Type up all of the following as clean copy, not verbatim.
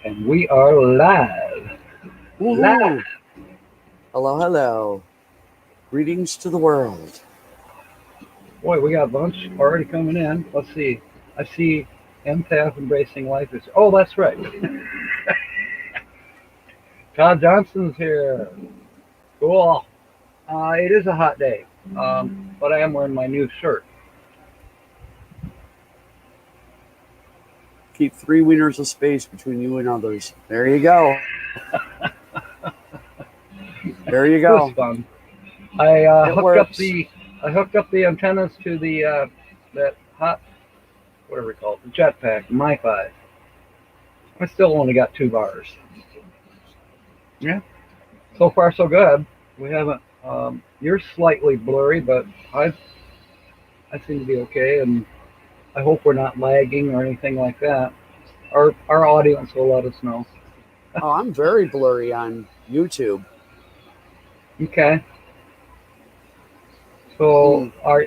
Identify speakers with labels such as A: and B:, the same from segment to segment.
A: And we are live. Live.
B: Woohoo! Hello, hello. Greetings to the world.
A: Boy, we got a bunch already coming in. Let's see. I see Empath embracing life is. Oh, that's right. Todd Johnson's here. Cool. It is a hot day, but I am wearing my new shirt.
B: Keep 3 meters of space between you and others. There you go. There you
A: It was
B: go.
A: fun. I
B: It
A: hooked up
B: works.
A: the antennas to the that hot whatever we call it, the jetpack, Emapath. I still only got 2 bars. Yeah, so far so good. We haven't. You're slightly blurry, but I seem to be okay, and I hope we're not lagging or anything like that. Our audience will let us know.
B: Oh, I'm very blurry on YouTube.
A: Okay, so
B: Hmm.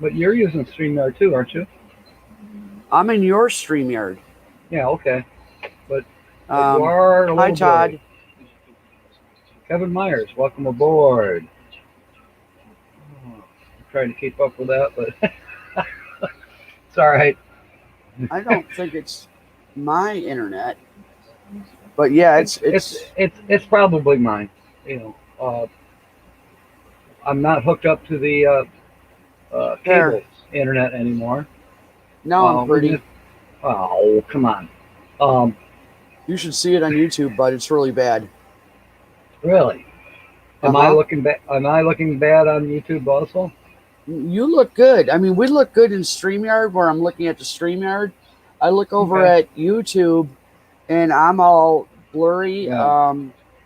A: but you're using StreamYard too, aren't you?
B: I'm in your StreamYard.
A: Yeah, okay, but you
B: Um,
A: are a
B: Hi,
A: little blurry.
B: Todd.
A: Kevin Myers, welcome aboard. I'm trying to keep up with that, but it's all right.
B: I don't think it's my internet, but yeah,
A: It's it's
B: it's
A: it's probably mine. You know, I'm not hooked up to the
B: there.
A: cable internet anymore.
B: Now I'm
A: We
B: pretty.
A: just oh come on. Um,
B: You should see it on YouTube, but it's really bad.
A: really?
B: Uh
A: Am I
B: huh.
A: looking bad? Am I looking bad on YouTube also?
B: You look good. I mean, we look good in StreamYard where I'm looking at the StreamYard. I look over
A: Okay.
B: at YouTube and I'm all blurry.
A: Yeah.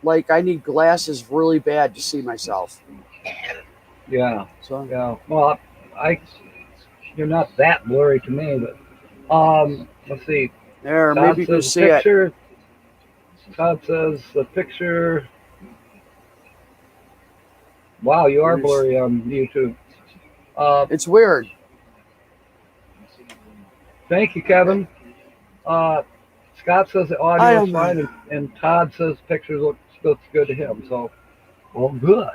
B: Like I need glasses really bad to see myself.
A: Yeah.
B: So
A: Yeah. Well, I you're not that blurry to me, but let's see.
B: there,
A: Todd
B: maybe you can
A: says the
B: see it.
A: picture. Todd says the picture. Wow, you are blurry on YouTube. Uh,
B: It's weird.
A: Thank you, Kevin. Uh, Scott says the
B: I
A: audio is
B: don't mind.
A: fine, and Todd says pictures looks good to him. So, well, good.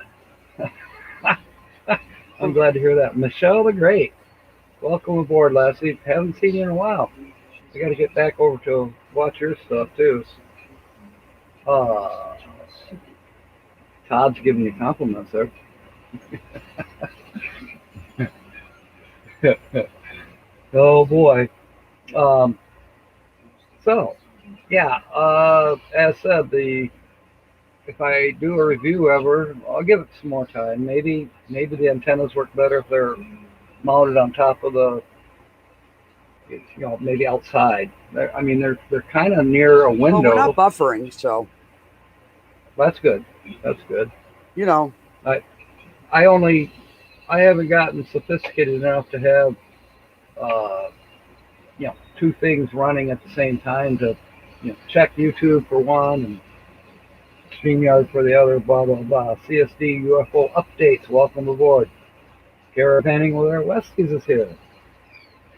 A: I'm glad to hear that. Michelle the Great, welcome aboard, Lassie. Haven't seen you in a while. I got to get back over to watch your stuff too. Uh, Todd's giving you compliments there. Oh boy. Um, so, yeah. As said, the if I do a review ever, I'll give it some more time. Maybe the antennas work better if they're mounted on top of maybe outside. I mean, they're kind of near a
B: Well, we're not
A: window.
B: buffering, so
A: That's good. That's good.
B: you know.
A: I I only I haven't gotten sophisticated enough to have uh, two things running at the same time to check YouTube for one and StreamYard for the other. Blah blah blah. CSD UFO updates. Welcome aboard. Caravanning with our Westies is here.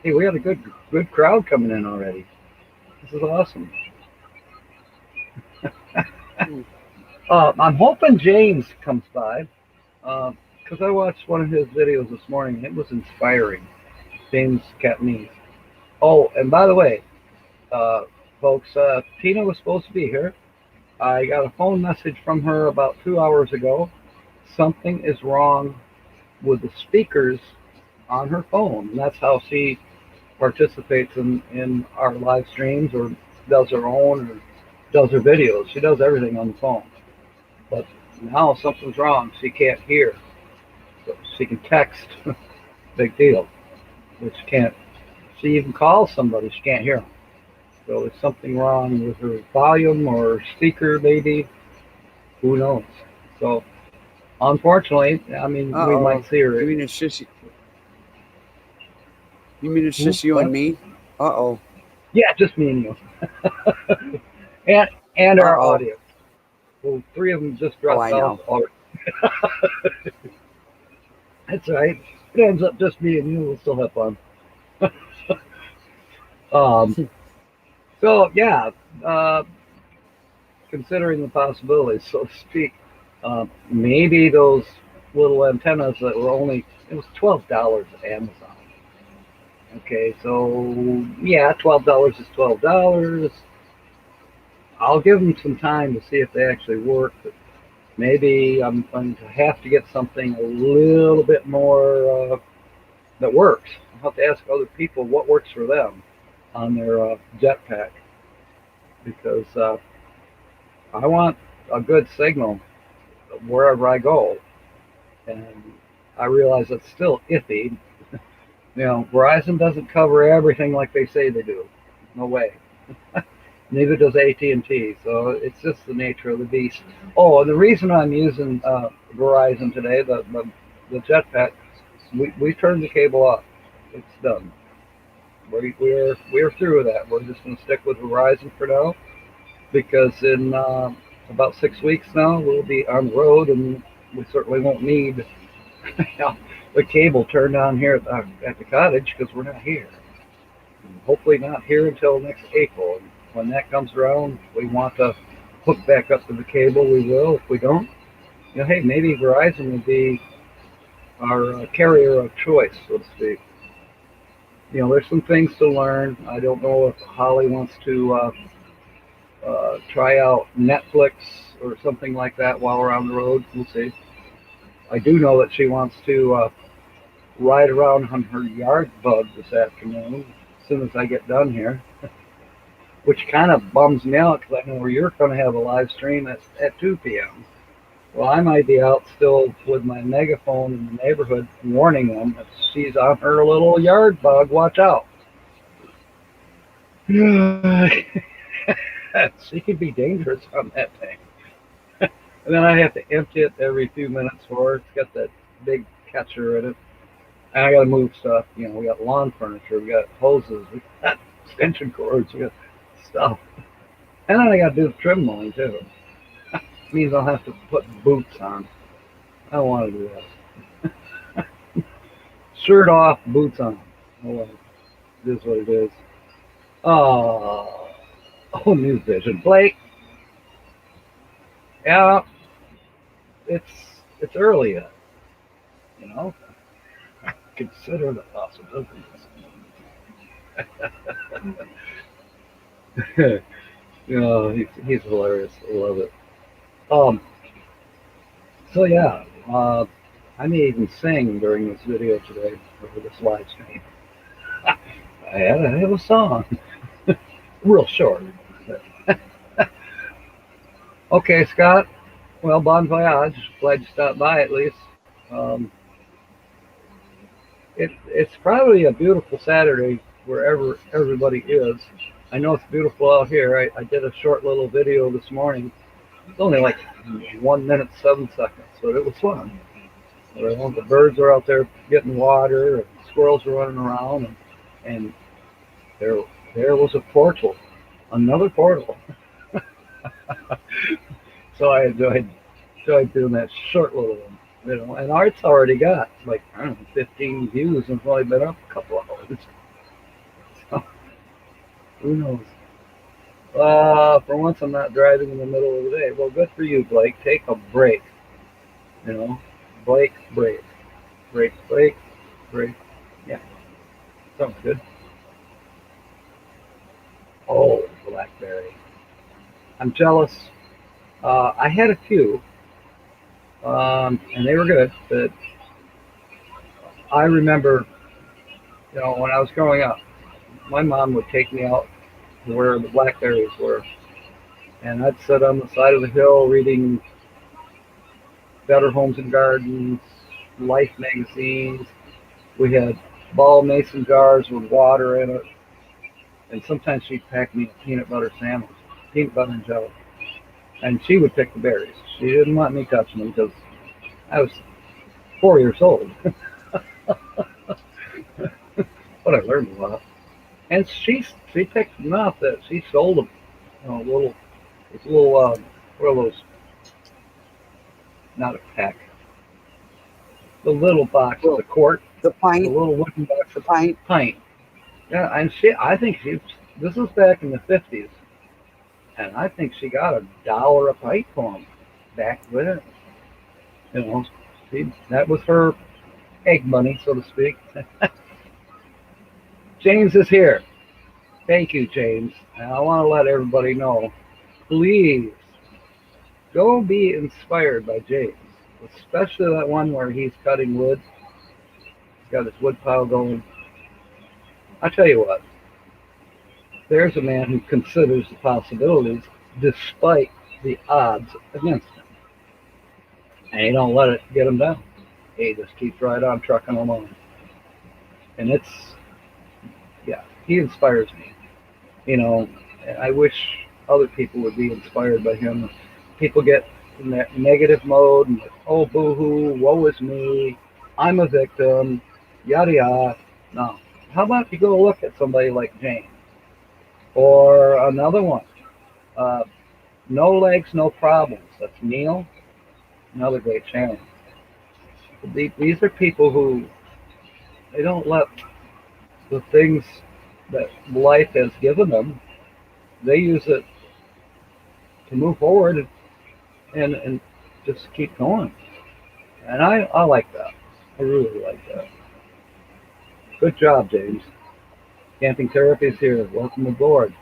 A: Hey, we got a good crowd coming in already. This is awesome.
B: Hmm.
A: I'm hoping James comes by because I watched one of his videos this morning. It was inspiring. James Catanese. Oh, and by the way, uh, folks, Tina was supposed to be here. I got a phone message from her about 2 hours ago. Something is wrong with the speakers on her phone. And that's how she participates in our live streams or does her own or does her videos. She does everything on the phone. But now something's wrong. She can't hear. So she can text. Big deal. But she can't. She even calls somebody. She can't hear them. So there's something wrong with her volume or speaker, maybe. Who knows? So unfortunately, I mean,
B: Uh
A: we might
B: oh.
A: see her.
B: You mean it's just you mean it's
A: Who?
B: just you and
A: What?
B: me? Uh oh.
A: Yeah, just me and you, and and
B: Uh
A: our
B: oh.
A: audience. Well, three of them just
B: Oh,
A: dropped
B: I
A: off
B: know.
A: already. That's right. It ends up just me and you. We'll still have fun. Um, so yeah, uh, considering the possibilities, so to speak. Maybe those little antennas that were only, it was $12 at Amazon. Okay, so yeah, $12 is $12. I'll give them some time to see if they actually work. But maybe I'm going to have to get something a little bit more that works. I'll have to ask other people what works for them on their jetpack, because I want a good signal wherever I go. And I realize it's still iffy. Verizon doesn't cover everything like they say they do. No way. Neither does AT&T. So it's just the nature of the beast. Oh, and the reason I'm using Verizon today, the jetpack, we turned the cable off. It's done. We're through with that. We're just going to stick with Verizon for now, because in about 6 weeks now we'll be on the road, and we certainly won't need the cable turned on here at the cottage, because we're not here. And hopefully not here until next April. And when that comes around, we want to hook back up to the cable, we will. If we don't, hey, maybe Verizon will be our carrier of choice, so to speak. There's some things to learn. I don't know if Holly wants to try out Netflix or something like that while we're on the road. We'll see. I do know that she wants to ride around on her yard bug this afternoon as soon as I get done here, which kind of bums me out, because I know you're going to have a live stream at 2 p.m. Well, I might be out still with my megaphone in the neighborhood warning them if she's on her little yard bug, watch out. She could be dangerous on that thing. And then I have to empty it every few minutes for her. It's got that big catcher in it. And I got to move stuff. We got lawn furniture, we got hoses, we got extension cords, we got stuff. And then I got to do the trim mowing too. Means I'll have to put boots on. I don't want to do that. Shirt off, boots on. Oh well, it is what it is. Oh, News Vision. Blake. Yeah, it's early yet. Consider the possibilities. He's hilarious. I love it. So yeah, I may even sing during this video today, or this live stream. I have a song, real short. Okay, Scott. Well, bon voyage. Glad you stopped by at least. It's probably a beautiful Saturday wherever everybody is. I know it's beautiful out here. I did a short little video this morning. It's only like 1 minute 7 seconds, but it was fun. The birds are out there getting water, and squirrels are running around, and there was a portal, another portal. So I enjoyed doing that short little one. And Art's already got like, I don't know, 15 views, and it's only been up a couple of hours. So who knows? For once I'm not driving in the middle of the day. Well, good for you, Blake. Take a break. Blake, break. Break. Yeah, sounds good. Oh, blackberry. I'm jealous. I had a few, and they were good, but I remember, when I was growing up, my mom would take me out to where the blackberries were, and I'd sit on the side of the hill reading Better Homes and Gardens, Life magazines. We had ball mason jars with water in it, and sometimes she'd pack me a peanut butter sandwich, peanut butter and jelly, and she would pick the berries. She didn't want me touching them because I was 4 years old. But I learned a lot. And she picked enough that she sold them. What are those? Not a peck. The little box, the quart.
B: The pint.
A: The little wooden box.
B: The pint.
A: Pint. Yeah, and I think this was back in the 50s. and I think she got $1 a pipe for him back then. You know, that was her egg money, so to speak. James is here. Thank you, James. And I want to let everybody know, please go be inspired by James, especially that one where he's cutting wood. He's got his wood pile going. I tell you what, there's a man who considers the possibilities despite the odds against him. And he don't let it get him down. He just keeps right on trucking along. And it's, yeah, he inspires me. You know, I wish other people would be inspired by him. People get in that negative mode and like, oh, boo-hoo, woe is me, I'm a victim, yada yada. No. How about you go look at somebody like James? Or another one, uh, no legs, no problems. That's Neil, another great channel. These are people who they don't let the things that life has given them. They use it to move forward and just keep going. And I like that. I really like that. Good job, James. Camping Therapy is here. Welcome aboard.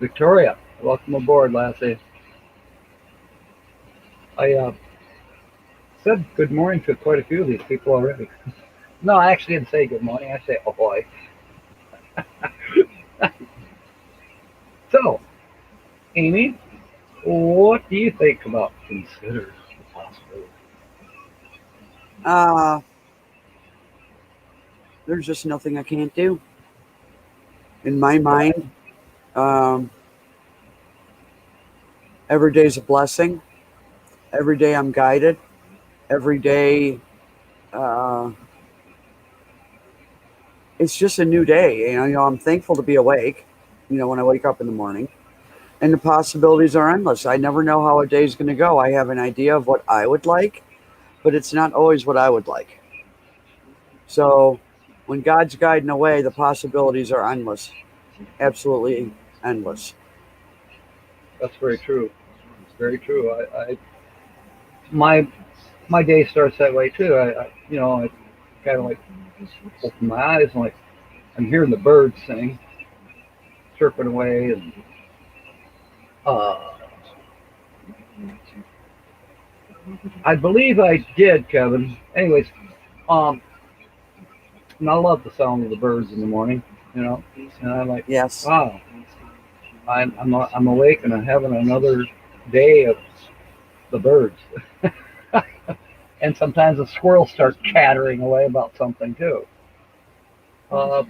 A: Victoria, welcome aboard, lassie. I said good morning to quite a few of these people already. No, I actually didn't say good morning. I say ahoy. So, Amy, what do you think about consider the possibility?
B: There's just nothing I can't do. In my mind, every day is a blessing. Every day I'm guided. Every day, it's just a new day. You know, I'm thankful to be awake. You know, when I wake up in the morning, and the possibilities are endless. I never know how a day is going to go. I have an idea of what I would like, but it's not always what I would like. So, when God's guiding away, the possibilities are endless. Absolutely endless.
A: That's very true. It's very true. My my day starts that way too. I kind of like open my eyes and like I'm hearing the birds sing, chirping away, and uh, I believe I did, Kevin. Anyways, um, and I love the sound of the birds in the morning, you know, and I'm like,
B: Yes.
A: wow, I'm awake and I'm having another day of the birds. And sometimes the squirrels start chattering away about something too. Uh,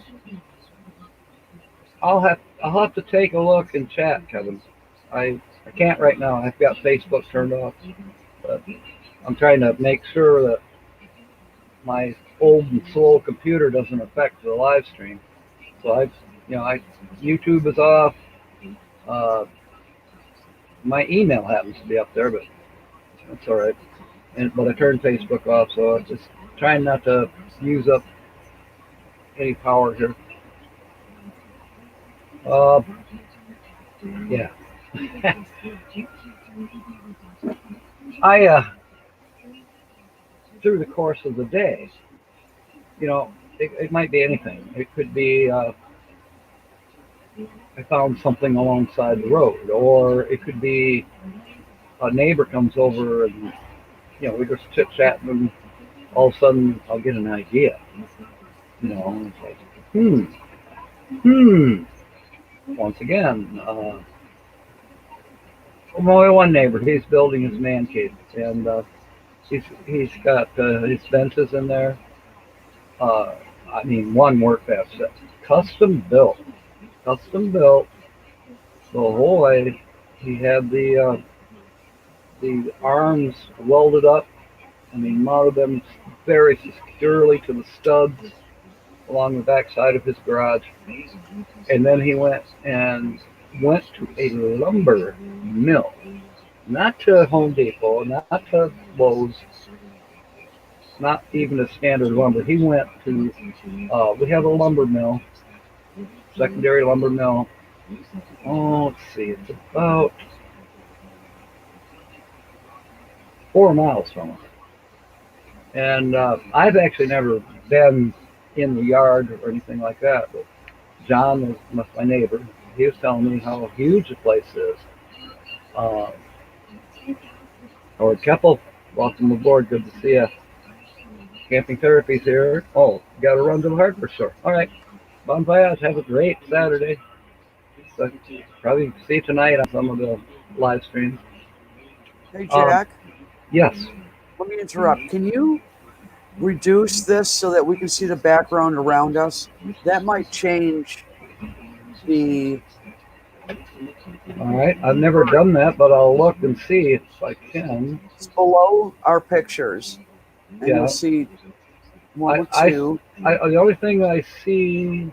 A: I'll have to take a look and chat, Kevin. I can't right now. I've got Facebook turned off, but I'm trying to make sure that my old and slow computer doesn't affect the live stream. So I YouTube is off. Uh, my email happens to be up there, but that's all right. But I turned Facebook off, so I'm just trying not to use up any power here. Uh, yeah. I through the course of the day, it might be anything. It could be I found something alongside the road, or it could be a neighbor comes over and we just chit chatting, and all of a sudden I'll get an idea. And it's like, hmm. Once again, my one neighbor, he's building his man cave, and he's got his fences in there. I mean, one work that's custom built the whole way. He had the arms welded up, and he mounted them very securely to the studs along the back side of his garage. And then he went to a lumber mill, not to Home Depot, not to Lowe's, not even a standard lumber. He went to we have a lumber mill, secondary lumber mill. Oh, let's see, it's about 4 miles from us. And I've actually never been in the yard or anything like that. But John was my neighbor. He was telling me how huge the place is. Uh, Howard Keppel, welcome aboard. Good to see you. Camping Therapy's here. Oh, got to run to the hardware store. All right. Bon voyage. Have a great Saturday. So, probably see you tonight on some of the live streams.
B: Hey,
A: Um,
B: Jack,
A: yes.
B: let me interrupt. Can you reduce this so that we can see the background around us? That might change the.
A: All right. I've never done that, but I'll look and see if I can.
B: It's below our pictures, and you'll
A: Yeah.
B: see one
A: I,
B: with two.
A: the only thing I see.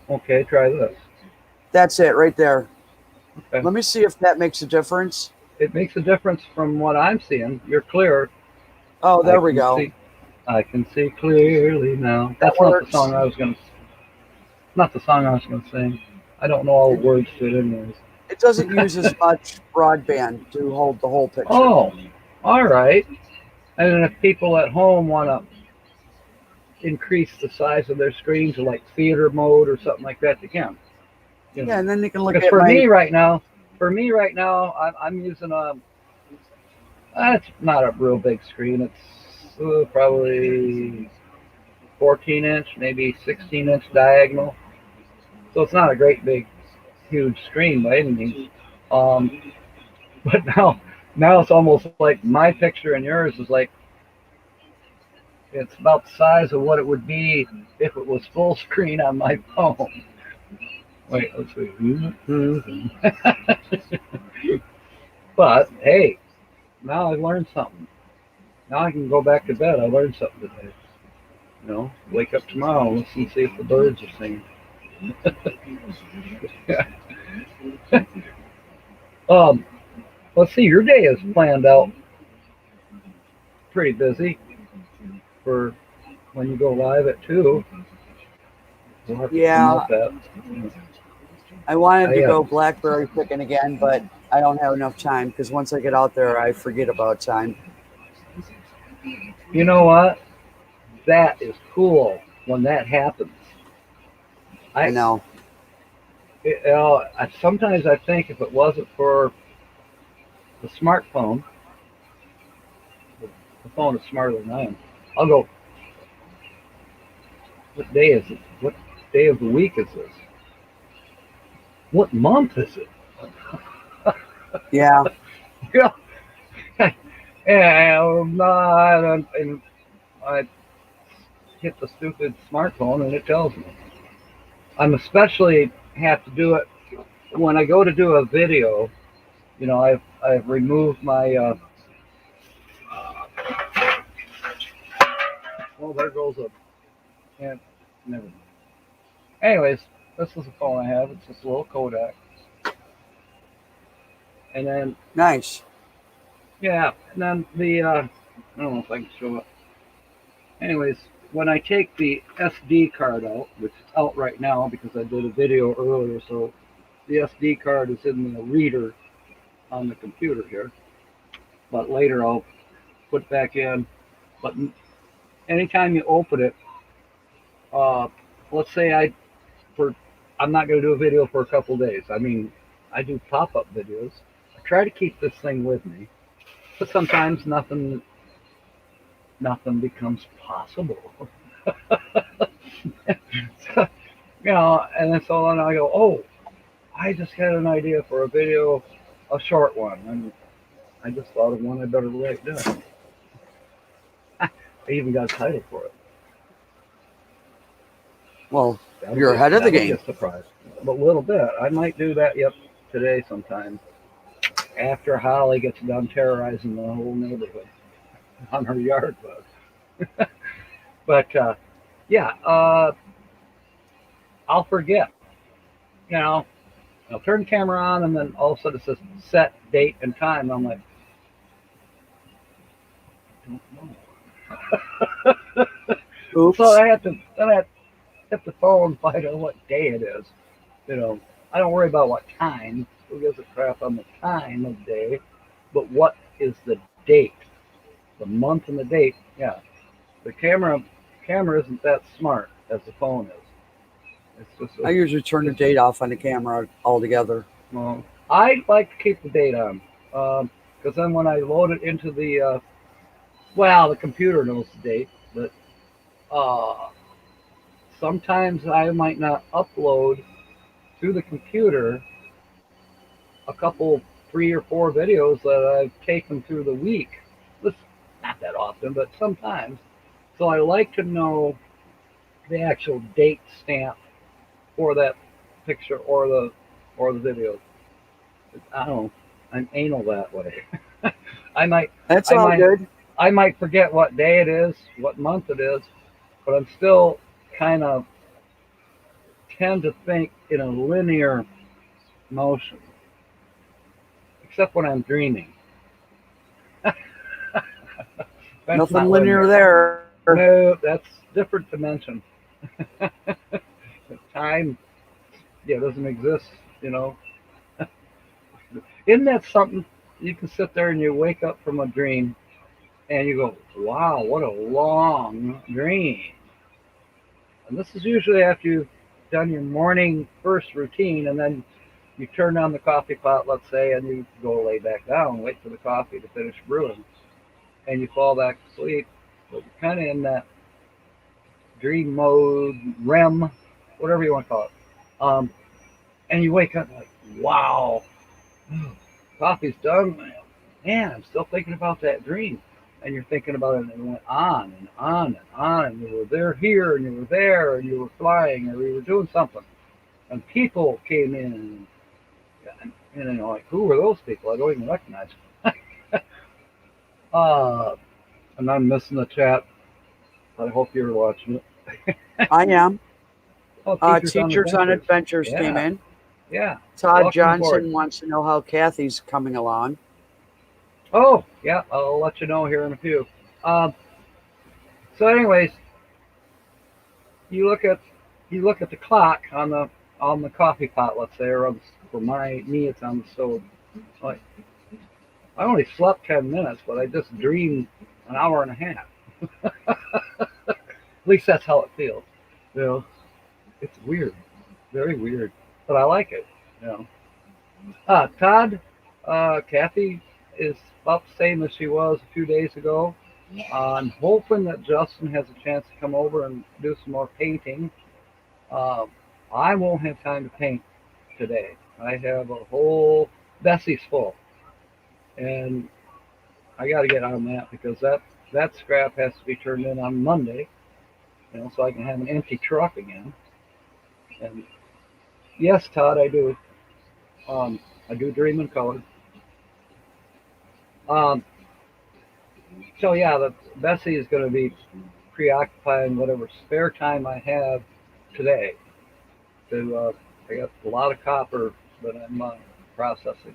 A: Okay, try this.
B: That's it right there.
A: Okay.
B: Let me see if that makes a difference.
A: It makes a difference from what I'm seeing. You're clear.
B: Oh,
A: I
B: there we
A: can
B: go.
A: see. I can see clearly now.
B: That
A: That's not the
B: works.
A: song I was gonna. Not the song I was gonna sing. I don't know all the words to it, anyways.
B: It doesn't use as much broadband to hold the whole picture.
A: Oh, all right. And then if people at home want to increase the size of their screen to like theater mode or something like that, they can. You know.
B: Yeah, and then you can look
A: Because
B: at
A: for
B: my.
A: me right now, I'm using a. It's not a real big screen. It's probably 14-inch, maybe 16-inch diagonal. So it's not a great big, huge screen by any means. Um, but now it's almost like my picture and yours is like it's about the size of what it would be if it was full screen on my phone. Wait, let's see. But hey, now I learned something. Now I can go back to bed. I learned something today. Wake up tomorrow and listen, see if the birds are singing. um, let's see. Your day is planned out pretty busy for when you go live at 2. We'll have to
B: Yeah,
A: promote that.
B: I wanted to
A: I,
B: go blackberry picking again, but I don't have enough time because once I get out there, I forget about time.
A: you know what? That is cool when that happens.
B: I
A: I,
B: know.
A: Sometimes I think if it wasn't for the smartphone, the phone is smarter than I am. I'll go. What day is it? What day of the week is this? What month is it?
B: Yeah.
A: Yeah, and I hit the stupid smartphone and it tells me. I'm especially have to do it when I go to do a video. I've removed my. Well, there goes a. Yeah, never. Anyways, this is the phone I have. It's this little Kodak, and then
B: Nice.
A: yeah, and then the. I don't know if I can show it. Anyways, when I take the SD card out, which is out right now because I did a video earlier, so the SD card is in the reader on the computer here. But later I'll put it back in. But anytime you open it, uh, let's say I'm not going to do a video for a couple days. I mean, I do pop-up videos. I try to keep this thing with me, but sometimes nothing becomes possible. So, and then I go, oh, I just got an idea for a video, a short one, and I just thought of one I better write down. I even got a title for it.
B: Well, you're ahead of the game.
A: Be a surprise, but a little bit. I might do that. Yep, today sometime after Holly gets done terrorizing the whole neighborhood on her yard bug. But yeah, I'll forget. You know, I'll turn the camera on, and then all of a sudden it says set date and time. I'm like, I don't know.
B: Oops.
A: So I have to hit the phone and find out what day it is. I don't worry about what time. Who gives a crap on the time of day? But what is the date, the month and the date. Yeah, the camera isn't that smart as the phone is. It's just
B: I usually turn the date off on the camera altogether.
A: well, I like to keep the date on because then when I load it into the computer knows the date, but uh, sometimes I might not upload to the computer a couple, 3 or 4 videos that I've taken through the week. This not that often, but sometimes. So I like to know the actual date stamp for that picture or the video. I don't know. I'm anal that way. I might
B: That's
A: I
B: all
A: might
B: good.
A: I might forget what day it is, what month it is, but I'm still kind of tend to think in a linear motion, except when I'm dreaming. That's
B: Nothing
A: not
B: linear
A: linear.
B: there.
A: No, that's different dimension. Time, yeah, doesn't exist. You know, isn't that something? You can sit there and you wake up from a dream and you go, "Wow, what a long dream!" And this is usually after you've done your morning first routine, and then you turn on the coffee pot, let's say, and you go lay back down, wait for the coffee to finish brewing, and you fall back to sleep. But you're kind of in that dream mode, REM, whatever you want to call it. Um, and you wake up like, wow, coffee's done. Man, I'm still thinking about that dream. And you're thinking about it, and it went on and on and on, and you were there, here, and you were there, and you were flying, or you were doing something. And people came in, and like, who were those people? I don't even recognize them. uh, and I'm missing the chat. I hope you're watching it.
B: I am.
A: Oh, Teachers on
B: Teachers on
A: Adventures.
B: Adventures came
A: Yeah,
B: in.
A: yeah.
B: Todd
A: Welcome aboard.
B: Johnson wants to know how Kathy's coming along.
A: Oh, yeah, I'll let you know here in a few. Um, so, anyways, you look at you look at the clock on the coffee pot, let's say, or for me, it's on the stove. Like, I only slept 10 minutes, but I just dreamed an hour and a half. At least that's how it feels. You know, it's weird, very weird, but I like it. You know, Todd, Kathy is about the same as she was a few days ago. I'm hoping that Justin has a chance to come over and do some more painting. Uh, I won't have time to paint today. I have a whole Bessie's full, and I got to get on that because that scrap has to be turned in on Monday, so I can have an empty truck again. And yes, Todd, I do. I do dream in color. Um, so yeah, the Bessie is going to be preoccupying whatever spare time I have today. I got a lot of copper that I'm processing.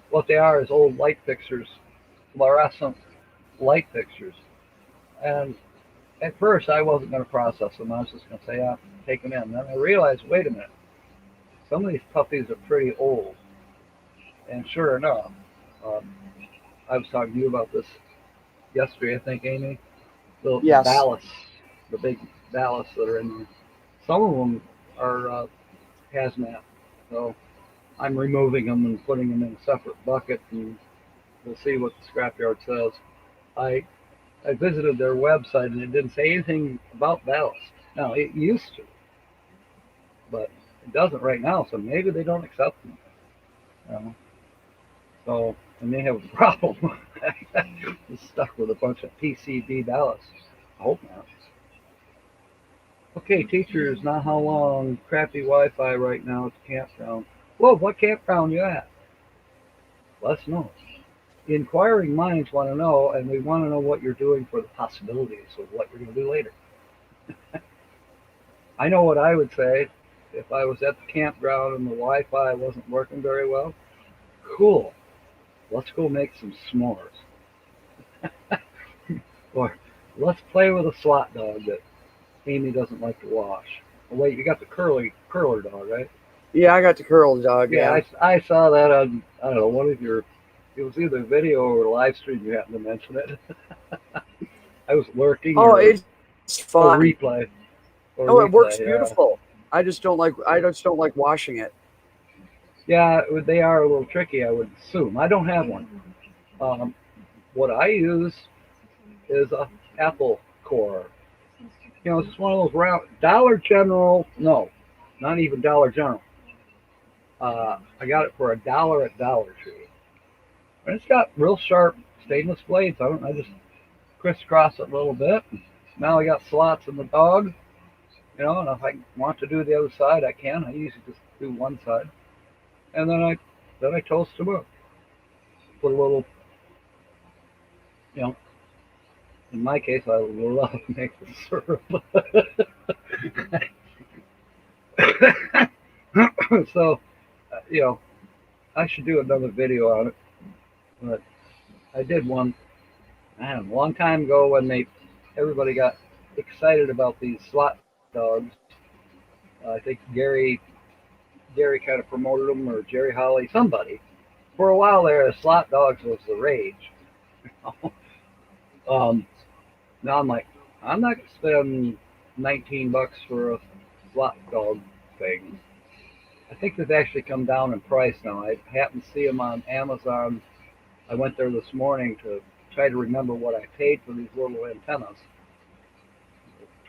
A: What they are is old light fixtures, fluorescent light fixtures. And at first, I wasn't going to process them. I was just going to say, yeah, take them in. Then I realized, wait a minute, some of these puppies are pretty old. And sure enough, um, I was talking to you about this yesterday, I think, Amy. The
B: Yes.
A: ballasts, the big ballasts that are in there. Some of them are hazmat. So I'm removing them and putting them in a separate bucket, and we'll see what the scrapyard says. I I visited their website and it didn't say anything about ballast. Now it used to, but it doesn't right now. So maybe they don't accept them. Um, so I may have a problem. Just stuck with a bunch of PCB ballasts. I hope not. Okay, teachers, not how long. Crappy Wi-Fi right now at the campground. Whoa, what campground you at? Let us know. Inquiring minds want to know, and we want to know what you're doing for the possibilities of what you're going to do later. I know what I would say if I was at the campground and the Wi-Fi wasn't working very well. Cool. Let's go make some s'mores. Or let's play with a SWAT dog that Amy doesn't like to wash. Oh, wait, you got the curler dog, right?
B: Yeah, I got the curl dog.
A: Yeah,
B: Yeah.
A: I saw that on, I don't know, one of your It was either video or live stream. You happened to mention it. I was lurking
B: Oh, it's
A: or
B: fun.
A: replay or
B: Oh, it works
A: replay. Yeah,
B: beautiful. I just don't like washing it.
A: yeah. They are a little tricky. I would assume. I don't have one. Um, what I use is a apple core. It's just one of those round Dollar General. No, not even Dollar General. I got it for $1 at Dollar Tree, and it's got real sharp stainless blades. I just crisscross it a little bit. Now I got slots in the dog. And if I want to do the other side, I can. I usually just do one side, and then I toast them up. Put a little, you know, in my case, I love maple syrup. So, you know, I should do another video on it. But I did one, I don't know, a long time ago when everybody got excited about these slot dogs. I think Gary kind of promoted them, or Jerry Holly, somebody. For a while there, the slot dogs was the rage. um, Now I'm like, I'm not gonna spend $19 for a slot dog thing. I think they've actually come down in price now. I happened to see them on Amazon. I went there this morning to try to remember what I paid for these little antennas.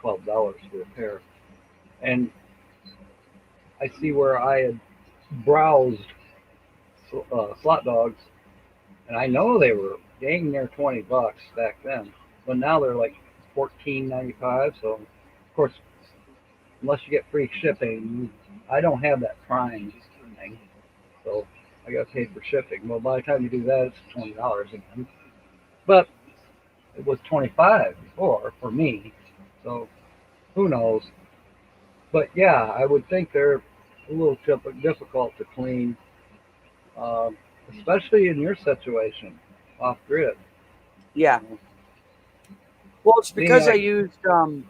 A: $12 for a pair. And I see where I had browsed slot dogs, and I know they were dang near $20 back then, but now they're like 14.95. So, of course, unless you get free shipping, I don't have that Prime thing, so I got to pay for shipping. Well, by the time you do that, it's $20 again. But it was 25 before for me, so who knows? But yeah, I would think they're a little difficult to clean, um, especially in your situation, off grid.
B: Yeah. Well, it's
A: Me,
B: because I used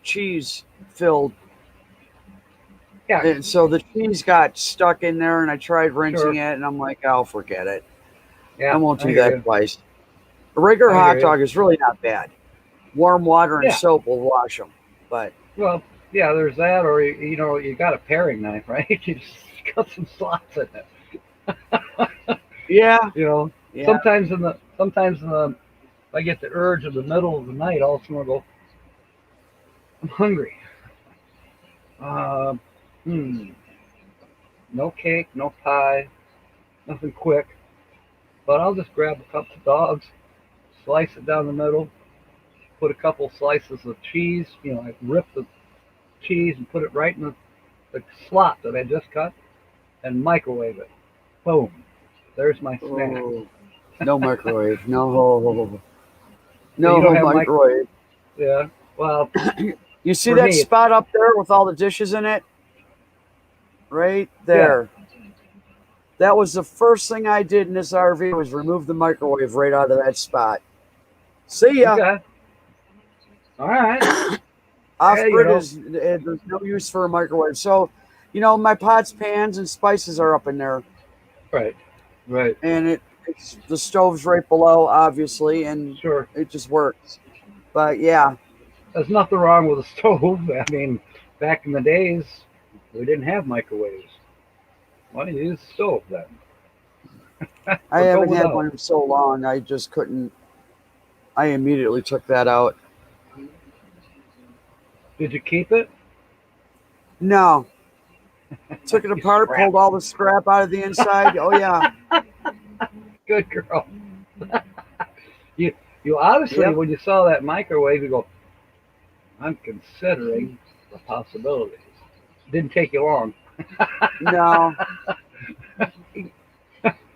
B: cheese filled,
A: yeah,
B: and so the cheese got stuck in there, and I tried rinsing
A: sure,
B: it, and I'm like, oh, forget it. I
A: yeah,
B: won't
A: I
B: do
A: hear
B: that
A: you,
B: twice. A regular
A: I
B: hot
A: hear you.
B: dog is really not bad. Warm water and
A: Yeah,
B: soap will wash them. But
A: well, yeah, there's that, or you got a paring knife, right? You just cut some slots in it.
B: yeah,
A: you know,
B: yeah.
A: sometimes if I get the urge in the middle of the night, all of a sudden I go, I'm hungry. Uh, hmm, no cake, no pie, nothing quick. But I'll just grab a couple of dogs, slice it down the middle, put a couple slices of cheese. I rip the cheese and put it right in the slot that I just cut, and microwave it. Boom. There's my snack.
B: Oh, no microwave. No,
A: You don't
B: no
A: have
B: microwave.
A: yeah. Well,
B: You see
A: for
B: that
A: me, it's
B: spot up there with all the dishes in it? Right
A: yeah.
B: there. That was the first thing I did in this RV was remove the microwave right out of that spot. See ya.
A: Okay. All right.
B: Off
A: Yeah,
B: grid is there's no use for a microwave. So, my pots, pans, and spices are up in there,
A: right, right.
B: and it's the stove's right below, obviously, and
A: Sure.
B: it just works. But yeah,
A: There's nothing wrong with a stove. I mean, back in the days, we didn't have microwaves. Why don't you use the stove then?
B: I
A: Or go
B: haven't had
A: without.
B: one in so long. I just couldn't. I immediately took that out.
A: Did you keep it?
B: No, took it
A: You
B: apart,
A: scrap.
B: pulled all the scrap out of the inside. Oh yeah,
A: Good girl. You you obviously,
B: yep.
A: when you saw that microwave, you go, I'm considering the possibilities. Didn't take you long.
B: No,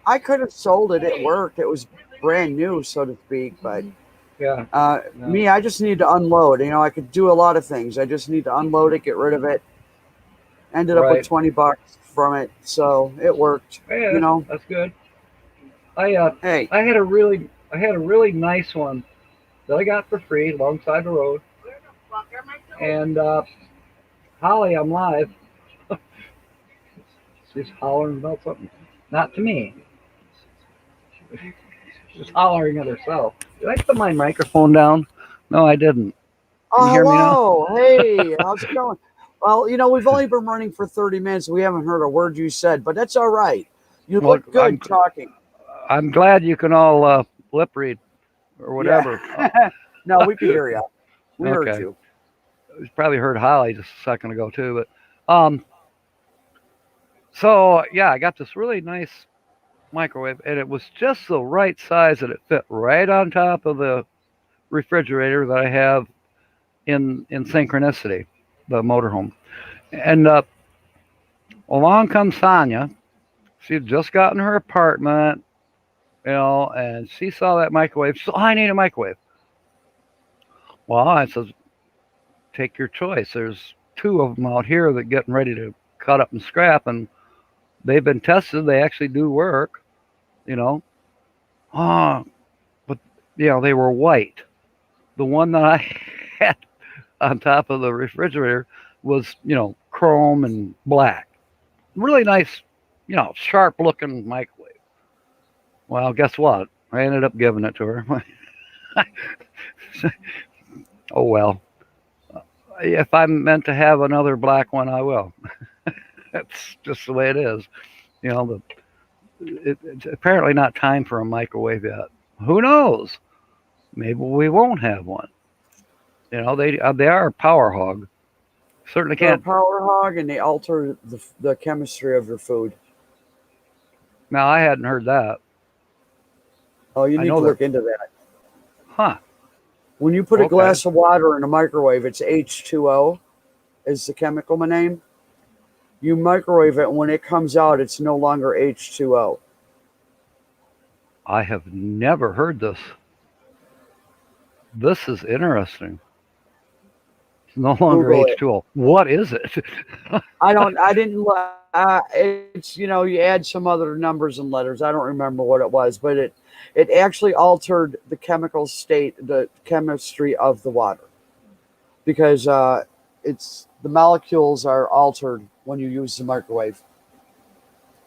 B: I could have sold it. It worked. It was brand new, so to speak. But
A: Yeah. No.
B: me, I just need to unload. I could do a lot of things. I just need to unload it, get rid of it. Ended up with
A: Right.
B: $20 from it, so it worked.
A: Yeah, that's good. I
B: Hey,
A: I had a really nice one that I got for free alongside the road. And Holly, I'm live. She's hollering about something. Not to me. just hollering at herself. Did I put my microphone down? No, I didn't. Can you
B: Oh,
A: hear me now?
B: hello. Hey, how's it going? Well, we've only been running for 30 minutes. We haven't heard a word you said, but that's all right. You
A: Well,
B: look good talking.
A: I'm glad you can all lip read or whatever.
B: Yeah. No, we could hear you. We heard
A: Okay.
B: you.
A: You probably heard Holly just a second ago too, but so yeah, I got this really nice microwave, and it was just the right size that it fit right on top of the refrigerator that I have in Synchronicity, the motorhome. And along comes Sonia. She had just gotten her apartment, and she saw that microwave. So I need a microwave. Well, I said, take your choice. There's two of them out here that getting ready to cut up and scrap, and they've been tested. They actually do work, you know. Ah, but they were white. The one that I had on top of the refrigerator was, chrome and black. Really nice, sharp looking microwave. Well, guess what? I ended up giving it to her. Oh well. If I'm meant to have another black one, I will. That's just the way it is. It's apparently not time for a microwave yet. Who knows? Maybe we won't have one. They are a power hog. Certainly
B: They're a
A: can't.
B: power hog, and they alter the chemistry of your food.
A: Now I hadn't heard that.
B: Oh, you
A: I
B: need
A: know
B: to
A: they're.
B: look into that.
A: Huh.
B: When you put a
A: Okay.
B: glass of water in a microwave, it's H2O is the chemical name. You microwave it, and when it comes out, it's no longer H2O.
A: I have never heard this. This is interesting. It's no longer
B: Google it.
A: H2O. What is it?
B: I didn't. It's you add some other numbers and letters. I don't remember what it was, but it actually altered the chemical state, the chemistry of the water, because it's the molecules are altered when you use the microwave.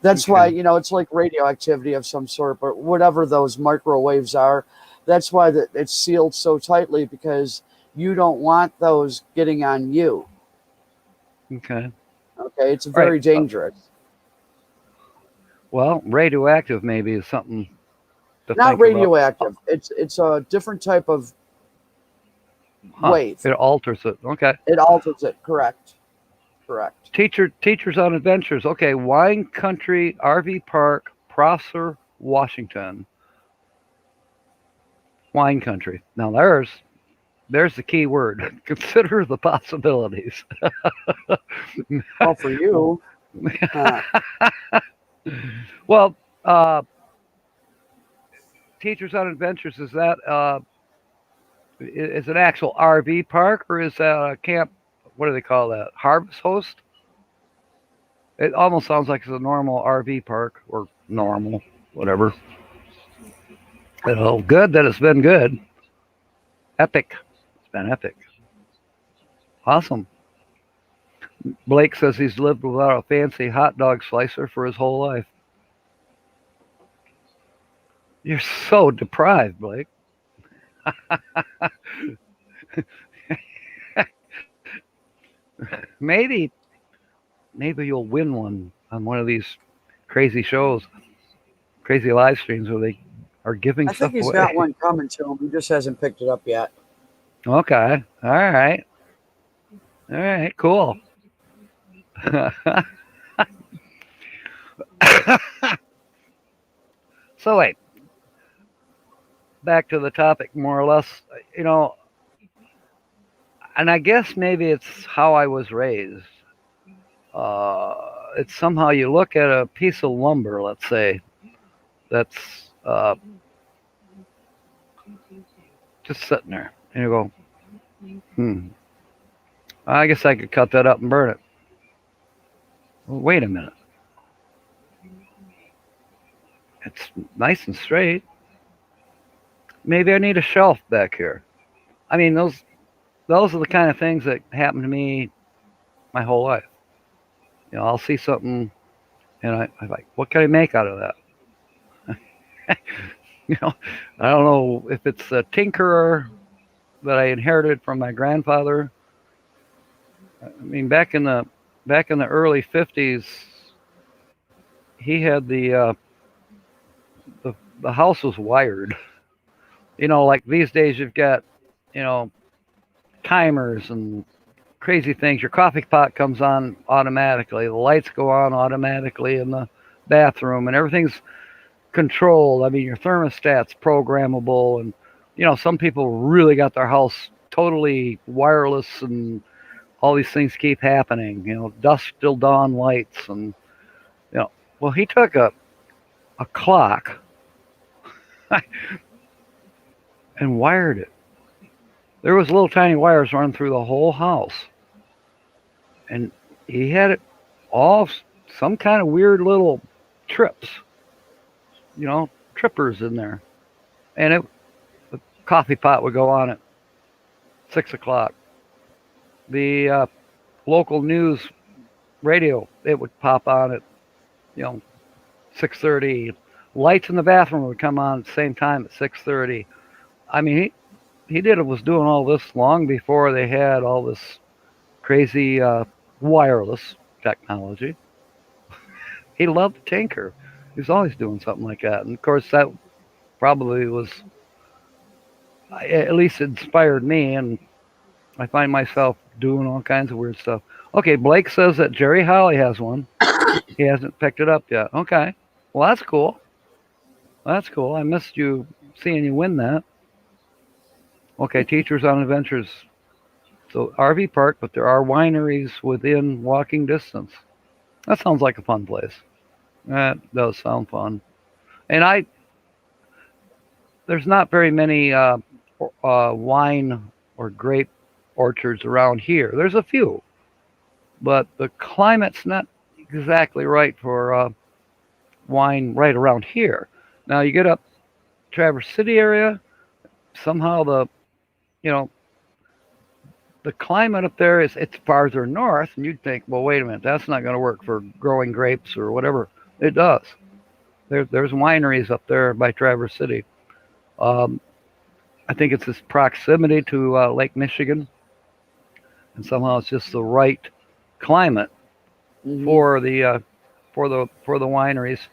B: That's why
A: Okay.
B: it's like radioactivity of some sort, but whatever those microwaves are, that's why it's sealed so tightly, because you don't want those getting on you.
A: Okay.
B: Okay, it's
A: All right.
B: very dangerous.
A: Well, radioactive maybe is something to
B: Not
A: think about.
B: radioactive. It's a different type of
A: Huh.
B: wave.
A: It alters it. Okay.
B: It alters it. Correct. Correct.
A: Teachers on Adventures. Okay. Wine Country RV Park, Prosser, Washington. Wine Country. Now there's the key word. Consider the possibilities.
B: Well, for you,
A: Well, Teachers on Adventures, is that is an actual RV park, or is that a camp? What do they call that? Harvest host? It almost sounds like it's a normal RV park, or normal, whatever. Good that it's been good. Epic. It's been epic. Awesome. Blake says he's lived without a fancy hot dog slicer for his whole life. You're so deprived, Blake. maybe maybe you'll win one on one of these crazy shows, crazy live streams where they are giving
B: I think
A: stuff
B: he's got
A: away.
B: one coming to him. He just hasn't picked it up yet.
A: Okay. All right. All right. Cool. So wait, back to the topic more or less. You know, and I guess maybe it's how I was raised. It's somehow you look at a piece of lumber, let's say, that's just sitting there, and you go, hmm, I guess I could cut that up and burn it. Well, wait a minute, it's nice and straight. Maybe I need a shelf back here. I mean, those are the kind of things that happen to me my whole life. I'll see something, and I'm like, what can I make out of that? I don't know if it's a tinkerer that I inherited from my grandfather. I mean, back in the early '50s, he had the house was wired. Like these days, you've got you know timers and crazy things. Your coffee pot comes on automatically. The lights go on automatically in the bathroom, and everything's controlled. I mean, your thermostat's programmable, and some people really got their house totally wireless, and all these things keep happening. Dusk till dawn lights, and you know. Well, he took a clock and wired it. There was little tiny wires running through the whole house, and he had it all some kind of weird little trips, trippers in there, and the coffee pot would go on at 6 o'clock. The local news radio, it would pop on at you know 6:30. Lights in the bathroom would come on at the same time at 6:30. I mean, he was doing all this long before they had all this crazy wireless technology. He loved to tinker. He was always doing something like that, and of course that probably was at least inspired me, and I find myself doing all kinds of weird stuff. Okay, Blake says that Jerry Holly has one. He hasn't picked it up yet. Okay, well that's cool. That's cool. I missed seeing you win that. Okay, Teachers on Adventures. So RV park, but there are wineries within walking distance. That sounds like a fun place. That does sound fun. And there's not very many wine or grape orchards around here. There's a few, but the climate's not exactly right for wine right around here. Now you get up Traverse City area, somehow you know the climate up there it's farther north, and you'd think, well, wait a minute, that's not going to work for growing grapes or whatever. It does. There's wineries up there by Traverse City. I think it's its proximity to Lake Michigan, and somehow it's just the right climate
B: Mhm.
A: for the wineries.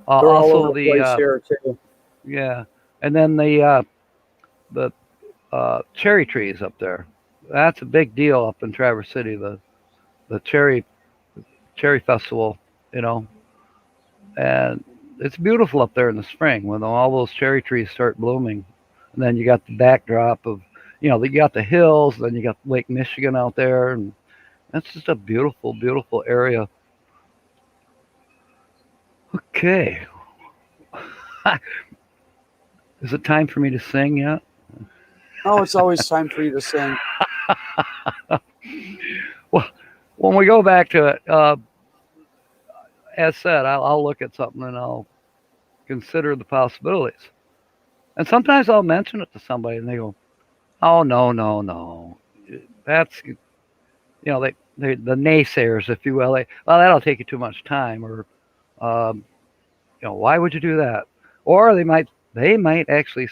B: They're all
A: Also
B: over the place here too.
A: yeah, and then the cherry trees up there. That's a big deal up in Traverse City. The cherry festival, you know, and it's beautiful up there in the spring when all those cherry trees start blooming, and then you got the backdrop of, you got the hills, then you got Lake Michigan out there, and that's just a beautiful, beautiful area. Okay, is it time for me to sing yet?
B: Oh, it's always time for you to sing.
A: Well, when we go back to it, as said, I'll look at something and I'll consider the possibilities. And sometimes I'll mention it to somebody and they go, "Oh no, no, no, that's the naysayers, if you will. Well, that'll take you too much time, or um, why would you do that?" Or they might actually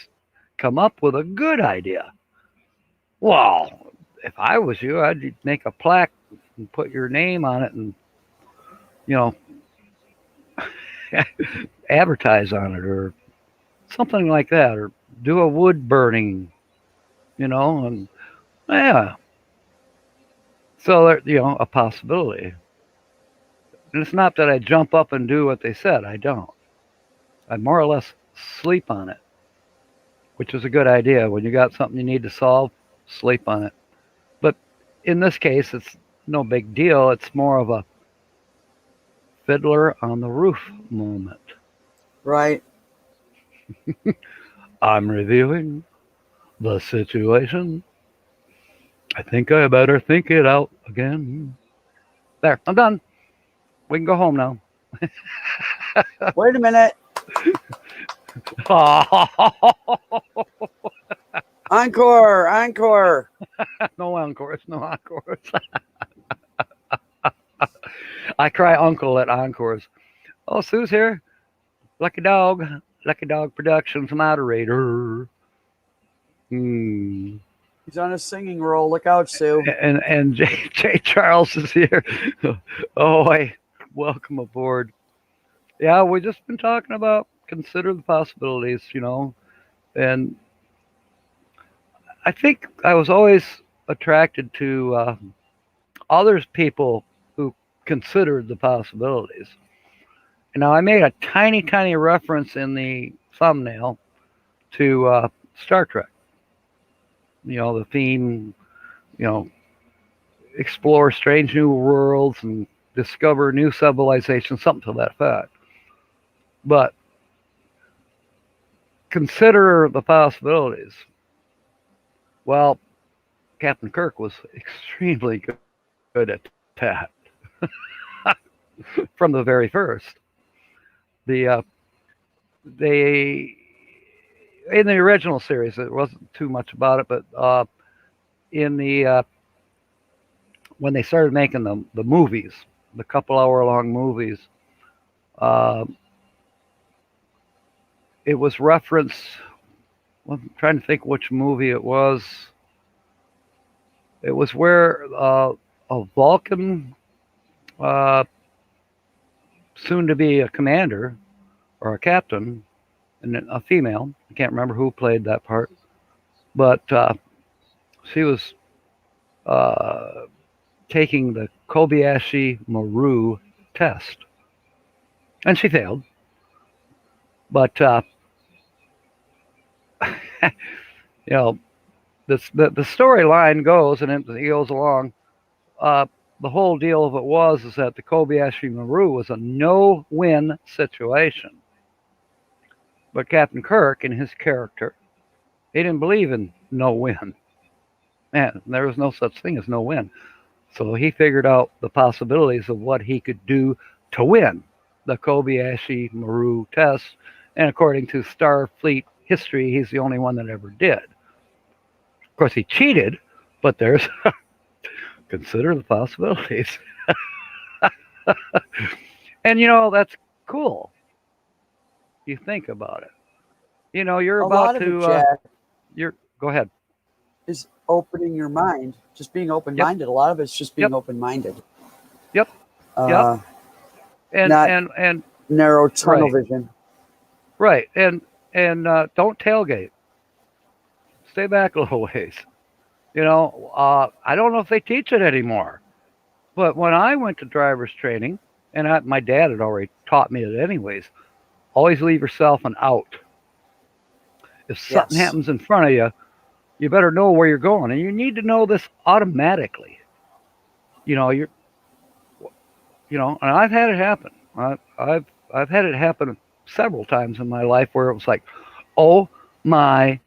A: come up with a good idea. Well, if I was you, I'd make a plaque and put your name on it, and you know advertise on it, or something like that, or do a wood burning, and yeah. So a possibility. And it's not that I jump up and do what they said. I don't. I more or less sleep on it, which is a good idea. When you got something you need to solve, sleep on it. But in this case, it's no big deal. It's more of a Fiddler on the Roof moment.
B: Right.
A: I'm reviewing the situation. I think I better think it out again. There, I'm done. We can go home now.
B: Wait a minute. Encore, encore.
A: No encores, no encores. I cry uncle at encores. Oh, Sue's here. Lucky dog. Lucky Dog Productions moderator.
B: He's on a singing roll. Look out, Sue.
A: And Jay Charles is here. Oh, welcome aboard. Yeah, we've just been talking about consider the possibilities, and I think I was always attracted to others people who considered the possibilities. And now I made a tiny, tiny reference in the thumbnail to Star Trek. The theme, you know, explore strange new worlds and discover new civilizations, something to that effect. But consider the possibilities. Well, Captain Kirk was extremely good at that from the very first. The they in the original series, it wasn't too much about it, but in the when they started making the movies, the couple-hour long movies, uh, it was referenced. Well, I'm trying to think which movie it was. It was where a Vulcan, uh, soon to be a commander or a captain, and a female. I can't remember who played that part, but she was uh, taking the Kobayashi Maru test, and she failed. But you know, the storyline goes, and it goes along. Uh, the whole deal of it is that the Kobayashi Maru was a no-win situation. But Captain Kirk, in his character, he didn't believe in no win. Man, there was no such thing as no win. So he figured out the possibilities of what he could do to win the Kobayashi Maru test. And according to Starfleet history, he's the only one that ever did. Of course, he cheated, but there's consider the possibilities. And that's cool. You think about it. You're
B: A
A: about
B: lot of
A: to.
B: it, Jack,
A: Go ahead.
B: is opening your mind, just being
A: Yep.
B: open-minded. A lot of it's just being
A: Yep.
B: open-minded.
A: Yep.
B: Uh,
A: And
B: not
A: and
B: narrow tunnel
A: right,
B: vision.
A: right. And don't tailgate. Stay back a little ways. I don't know if they teach it anymore. But when I went to driver's training, and my dad had already taught me it anyways, always leave yourself an out. If something
B: Yes.
A: happens in front of you, you better know where you're going, and you need to know this automatically. You're, and I've had it happen. I've had it happen several times in my life where it was like, oh my,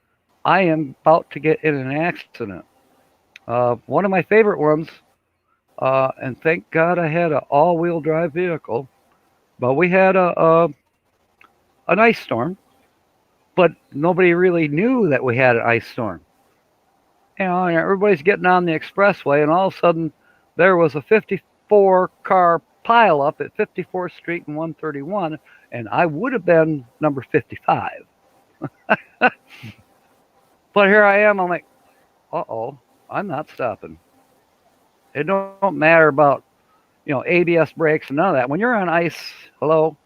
A: I am about to get in an accident. One of my favorite ones, and thank God I had an all-wheel drive vehicle, but we had an ice storm, but nobody really knew that we had an ice storm. And everybody's getting on the expressway, and all of a sudden there was a 54 car pileup at 54th Street and 131, and I would have been number 55. But here I am. I'm like, uh-oh, I'm not stopping. It don't matter about ABS brakes and none of that. When you're on ice, hello,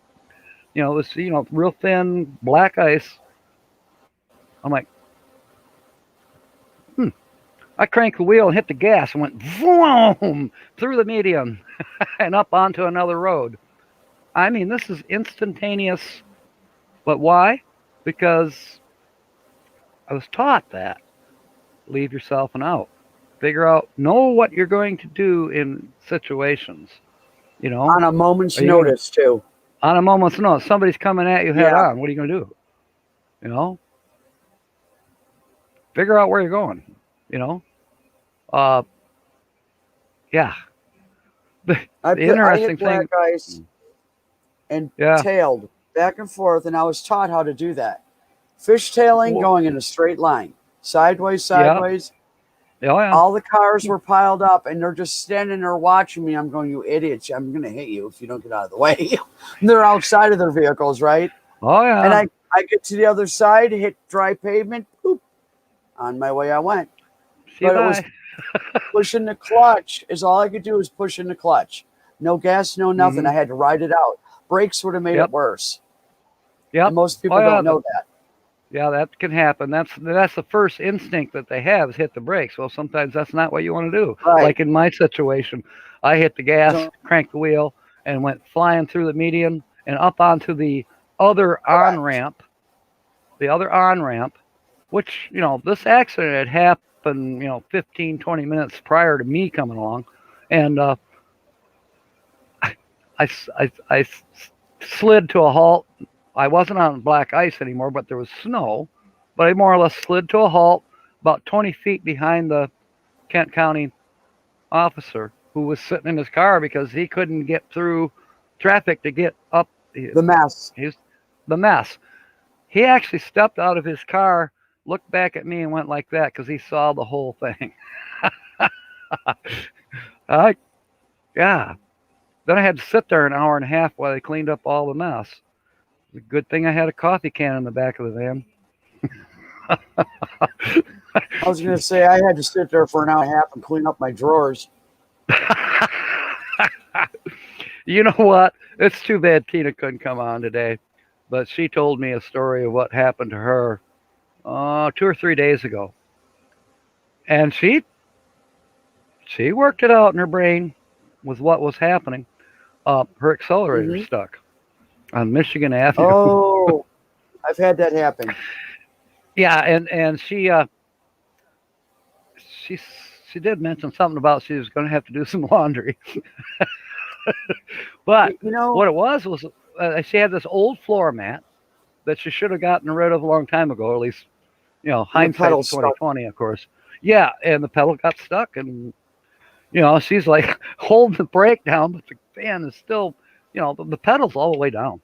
A: this real thin black ice. I'm like, I cranked the wheel and hit the gas and went boom through the median and up onto another road. I mean, this is instantaneous. But why? Because I was taught that. Leave yourself an out. Figure out, know what you're going to do in situations.
B: On a moment's notice, too.
A: On a moment's notice. Somebody's coming at you head
B: Yeah.
A: on. What are you going to do? Figure out where you're going. Yeah. The
B: I hit
A: interesting
B: black
A: thing.
B: ice and
A: Yeah.
B: tailed back and forth, and I was taught how to do that. Fishtailing, going in a straight line, sideways.
A: Oh, yeah.
B: All the cars were piled up, and they're just standing there watching me. I'm going, you idiots! I'm going to hit you if you don't get out of the way. They're outside of their vehicles, right?
A: Oh, yeah.
B: And I get to the other side, hit dry pavement, boop, on my way I went.
A: See,
B: But it was
A: bye.
B: pushing the clutch. Is all I could do was push in the clutch. No gas, no nothing.
A: Hmm.
B: I had to ride it out. Brakes would have made
A: Yep.
B: it worse.
A: Yep.
B: And most
A: Oh
B: people
A: yeah.
B: don't know that.
A: Yeah, that can happen. That's the first instinct that they have is hit the brakes. Well, sometimes that's not what you want to do.
B: Right.
A: Like in my situation, I hit the gas,
B: So,
A: cranked the wheel, and went flying through the median and up onto the other on
B: correct.
A: ramp. The other on ramp, which this accident had happened 15, 20 minutes prior to me coming along, and I slid to a halt. I wasn't on black ice anymore, but there was snow. But I more or less slid to a halt about 20 feet behind the Kent County officer who was sitting in his car because he couldn't get through traffic to get up.
B: The mess.
A: He's the mess. He actually stepped out of his car, looked back at me, and went like that because he saw the whole thing. Yeah. Then I had to sit there an hour and a half while they cleaned up all the mess. It's a good thing I had a coffee can in the back of the van.
B: I was going to say I had to sit there for an hour and a half and clean up my drawers.
A: You know what? It's too bad Tina couldn't come on today, but she told me a story of what happened to her 2 or 3 days ago, and she worked it out in her brain with what was happening. Her accelerator stuck on Michigan Avenue.
B: Oh, I've had that happen.
A: Yeah, and she did mention something about she was going to have to do some laundry. But what it was she had this old floor mat that she should have gotten rid of a long time ago. At least hindsight's 2020, of course. Yeah, and the pedal got stuck, and she's like holding the brake down, but the fan is still the pedal's all the way down.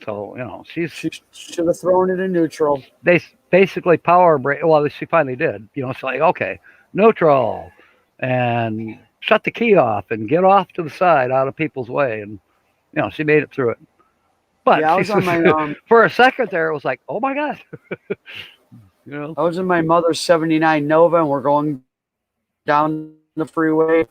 A: So she
B: should have thrown it in neutral.
A: They basically power brake. Well, she finally did. It's like, okay, neutral, and shut the key off and get off to the side out of people's way, and she made it through it. But
B: yeah, I was on my
A: for a second there, it was like, oh my god.
B: I was in my mother's '79 Nova, and we're going down the freeway,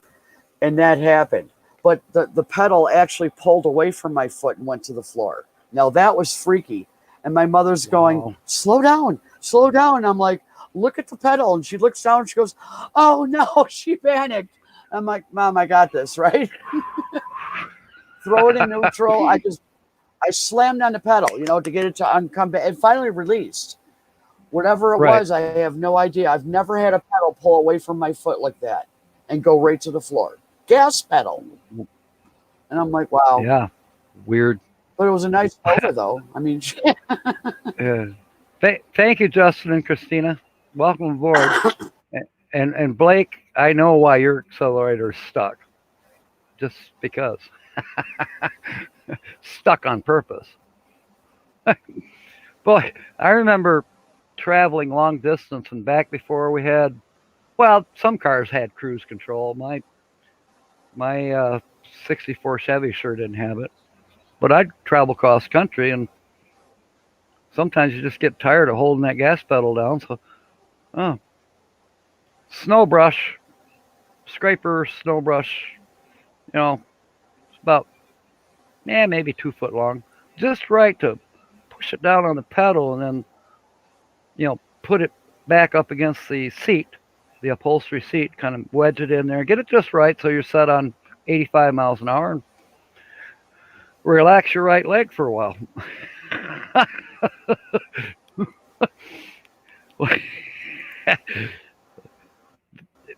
B: and that happened. But the pedal actually pulled away from my foot and went to the floor. Now that was freaky. And my mother's going, slow down, slow down. And I'm like, look at the pedal. And she looks down and she goes, oh no, she panicked. I'm like, Mom, I got this, right? Throw it in neutral. I slammed on the pedal, to get it to come back. It finally released. Whatever it was, I have no idea. I've never had a pedal pull away from my foot like that and go right to the floor. Gas pedal. And I'm like, wow.
A: Yeah, weird.
B: But it was a nice Nova, though. I mean,
A: yeah. Thank you, Justin and Christina. Welcome aboard. and Blake, I know why your accelerator is stuck. Just because. Stuck on purpose. Boy, I remember traveling long distance and back before we had, some cars had cruise control. My 64 Chevy sure didn't have it. But I'd travel cross country, and sometimes you just get tired of holding that gas pedal down. So, snow brush, scraper, snow brush, it's about, maybe 2 foot long. Just right to push it down on the pedal and then, put it back up against the seat, the upholstery seat, kind of wedge it in there, get it just right so you're set on 85 miles an hour, and relax your right leg for a while.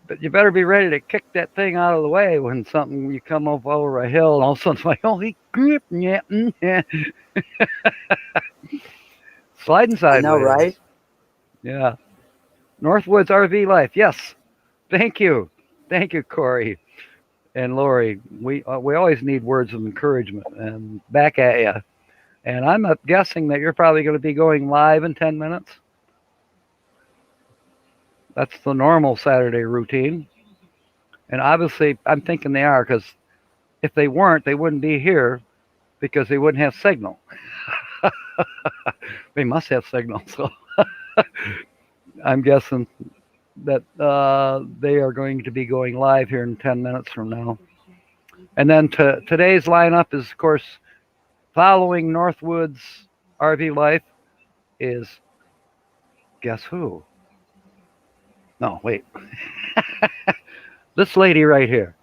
A: But you better be ready to kick that thing out of the way when you come up over a hill and all of a sudden it's like, holy grip, yeah. Sliding sideways.
B: I know, right?
A: Yeah. Northwoods RV Life. Yes. Thank you, Corey and Lori. We always need words of encouragement, and back at you. And I'm guessing that you're probably going to be going live in 10 minutes. That's the normal Saturday routine. And obviously, I'm thinking they are, because if they weren't, they wouldn't be here, because they wouldn't have signal. They must have signal. So I'm guessing that they are going to be going live here in 10 minutes from now. And then today's lineup is, of course, following Northwood's RV life is, guess who? No, wait. This lady right here.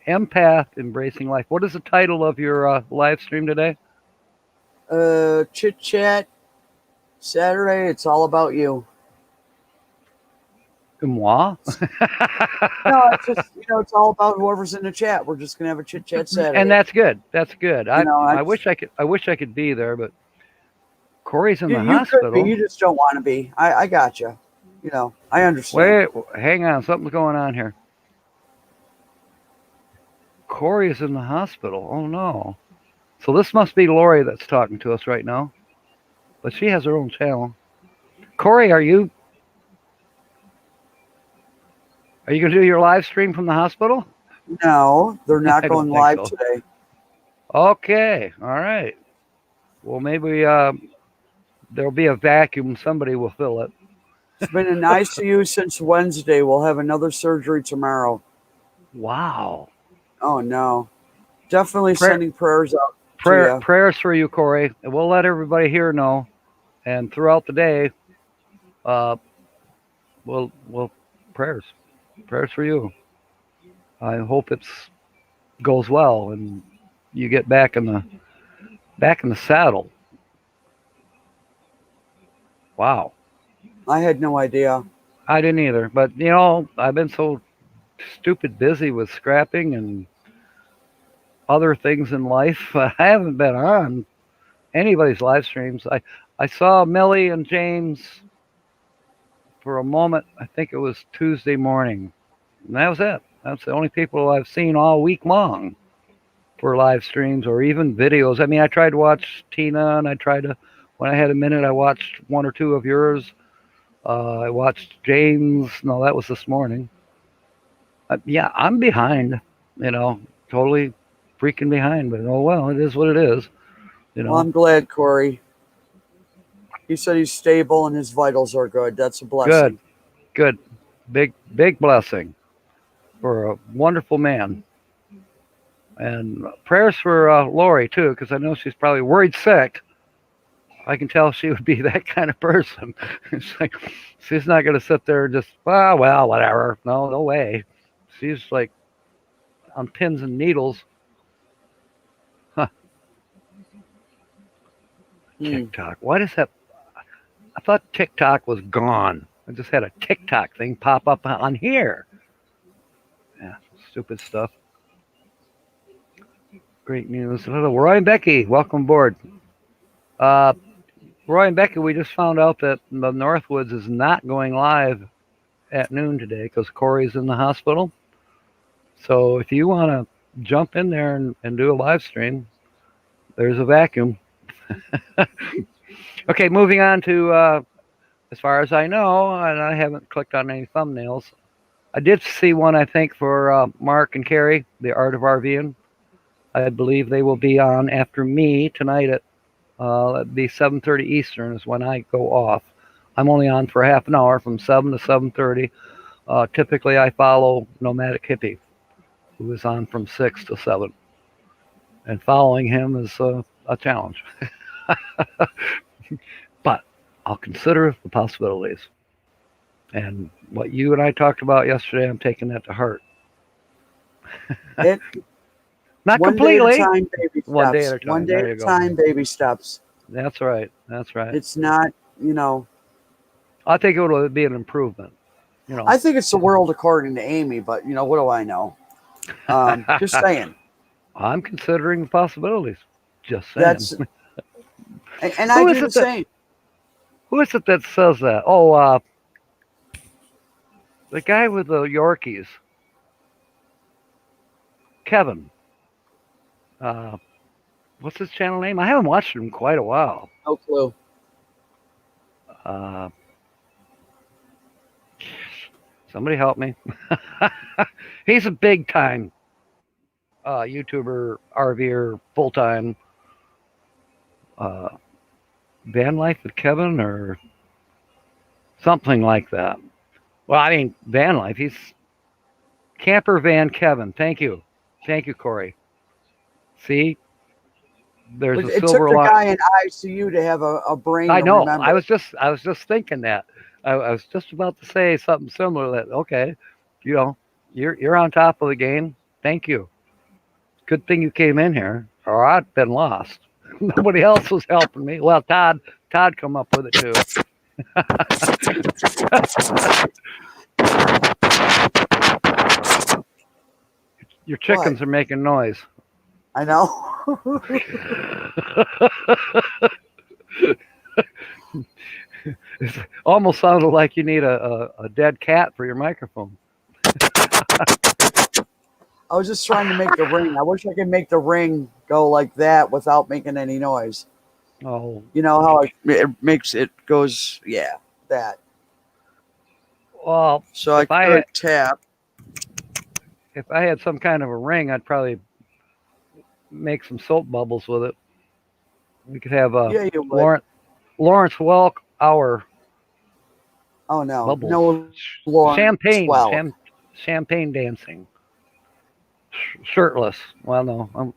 A: Empath Embracing Life. What is the title of your live stream today?
B: Chit Chat Saturday. It's all about you.
A: Moi?
B: No, it's just, it's all about whoever's in the chat. We're just gonna have a Chit Chat Saturday.
A: And that's good. That's good. I
B: wish
A: I could be there, but Corey's in the
B: you
A: hospital.
B: could be. You just don't want to be. I got you. I understand.
A: Wait, hang on. Something's going on here. Corey is in the hospital. Oh no. So this must be Lori that's talking to us right now. But she has her own channel. Corey, are you going to do your live stream from the hospital?
B: No, they're not going live today.
A: Okay. All right. Well, maybe there'll be a vacuum. Somebody will fill it.
B: It's been in ICU since Wednesday. We'll have another surgery tomorrow.
A: Wow.
B: Oh, no. Definitely sending prayers out to you.
A: Prayers for you, Corey. And we'll let everybody here know. And throughout the day, we'll prayers for you. I hope it goes well and you get back in the saddle. Wow.
B: I had no idea.
A: I didn't either, but I've been so stupid busy with scrapping and other things in life. I haven't been on anybody's live streams. I saw Millie and James for a moment. I think it was Tuesday morning. And that was it. That's the only people I've seen all week long for live streams or even videos. I mean, I tried to watch Tina, and when I had a minute, I watched one or two of yours. I watched James. No, that was this morning. Yeah, I'm behind, totally freaking behind. But oh well, it is what it is.
B: Well, I'm glad, Corey. He said he's stable and his vitals are good. That's a blessing.
A: Good. Big blessing for a wonderful man. And prayers for Lori, too, because I know she's probably worried sick. I can tell she would be that kind of person. It's like, she's not going to sit there and just, well, whatever. No way. She's like on pins and needles. Huh. TikTok. What is that? I thought TikTok was gone. I just had a TikTok thing pop up on here. Yeah, stupid stuff. Great news. Hello, Roy and Becky. Welcome aboard. Roy and Becky, we just found out that the Northwoods is not going live at noon today because Corey's in the hospital. So if you want to jump in there and do a live stream, there's a vacuum. Okay, moving on to, as far as I know, and I haven't clicked on any thumbnails. I did see one, I think, for Mark and Carrie, The Art of RVing. I believe they will be on after me tonight at that'd be 7:30 Eastern is when I go off. I'm only on for half an hour from 7 to 7:30. Typically, I follow Nomadic Hippie, who is on from 6 to 7. And following him is a challenge. But I'll consider the possibilities. And what you and I talked about yesterday, I'm taking that to heart. Not completely.
B: One day at a time, baby steps. One day at a time, baby steps.
A: That's right.
B: It's not,
A: I think it will be an improvement.
B: I think it's the world according to Amy, but what do I know? Just saying.
A: I'm considering the possibilities. Just saying.
B: And I do the same.
A: Who is it that says that? Oh, the guy with the Yorkies. Kevin. What's his channel name? I haven't watched him in quite a while.
B: No clue.
A: Somebody help me. He's a big time YouTuber, RVer, full time. Van life with Kevin or something like that. Well, I mean, van life. He's camper van Kevin. Thank you, Corey. See, there's
B: But
A: a
B: it took
A: silver
B: the
A: line.
B: guy in ICU to have a brain
A: I
B: to
A: know. I
B: remember.
A: was just thinking that. I was just about to say something similar. That okay, you know, you're on top of the game. Thank you. Good thing you came in here, or I'd been lost. Nobody else was helping me. Well, Todd come up with it too. Your
B: What?
A: chickens are making noise.
B: I know.
A: It almost sounded like you need a dead cat for your microphone.
B: I was just trying to make the ring. I wish I could make the ring go like that without making any noise.
A: Oh,
B: You know how it makes it goes, yeah, that.
A: well,
B: So I could tap.
A: if I had some kind of a ring, I'd probably make some soap bubbles with it. We could have a
B: Yeah, you would.
A: Lawrence Welk hour
B: Oh no,
A: bubbles,
B: no, Lawrence.
A: champagne,
B: Well,
A: champagne dancing, shirtless. Well, no,